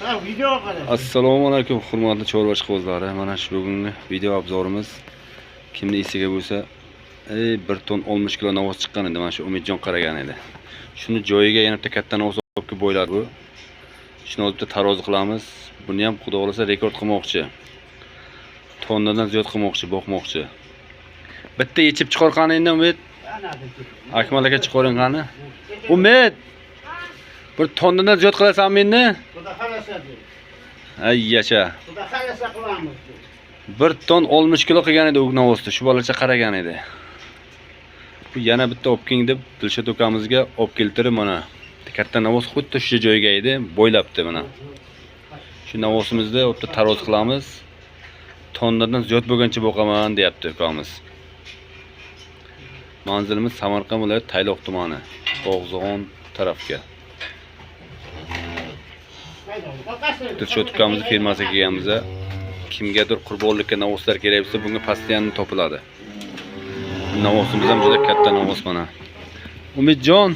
Assalomu alaykum hurmatli chorvachi qozlari. Mana shu bugungi video obzorimiz kimni esiga bo'lsa, 1 ton 60 kilo navoz chiqqan edi. Mana shu Umidjon qaragan edi. Shuni joyiga yana bitta katta navoz olib kelib bo'yladi bu. Shuni olib tarozi qilamiz. Buni ham xudo xolasa rekord qilmoqchi. Tonnadan ziyod qilmoqchi, boqmoqchi. Bitta yechib chiqargan endi Umid. Akmal aka chiqaring qani. Umid. Bir tonnadan ziyod qilasanmi endi? Xudo xolasa. Ay yasha. Xudo xolasa qilamiz. 1 ton 60 kilo qilgan edi u navozda. Shu bolacha qaragan edi. Bu yana bitta olib king deb Dilshod ukamizga olib keltirib mana katta navoz xuddi shu joyga edi, bo'ylabdi mana. Shu navozimizni o'tda taroz qilamiz. Tonnadan ziyod bo'lgancha boqaman deyapti ukamiz. Manzilimiz Samarqand viloyati Tayloq tumani, Bog'zon tarafga. Dilshod ukamizni firmasiga kelganmiz. Kimgadir qurbonlikka navozlar kerak bo'lsa, bunga postoyanno topiladi. Navozimiz ham juda katta navoz mana. Umidjon.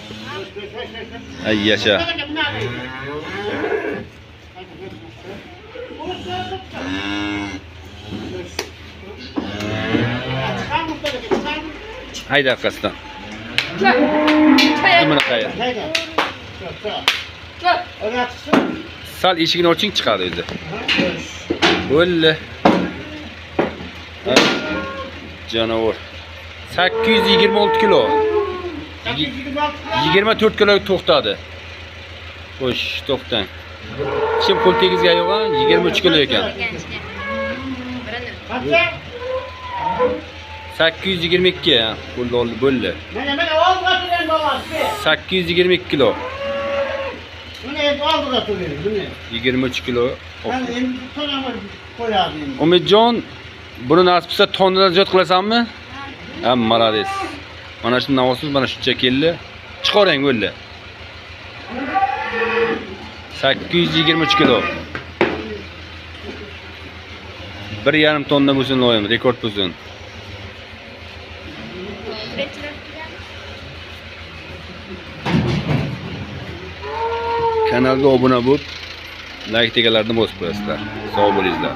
Ay yasha. Hayda qasdan. Mana qayer. Sal eshigini oching chiqadi o'zi. Bo'ldi. Canavar. 826 kilo. 24 kilo to'xtadi. Xo'sh, to'xtang. Kim qo'l tegizga yo'g'an 23 kilo ekan. 822 qo'l oldi bo'ldi. Mana oldiga bo'ladi. 822 kilo. Buni endi oldiga to'laydi, buni. 23 kilo. Mana endi to'laman qo'yadi endi. Umidjon, buni nasib etsa tonnadan ziyod qilasanmi? Ha, malades. Mana shu navozimiz mana shuncha keldi. Chiqaring bo'ldi. 823 kilo. 1,5 tonna bo'lsin loyim, rekord bo'lsin. Kanalga obuna bo'lib, like deganlarni bosib qo'yasizlar. Sog' bo'linglar.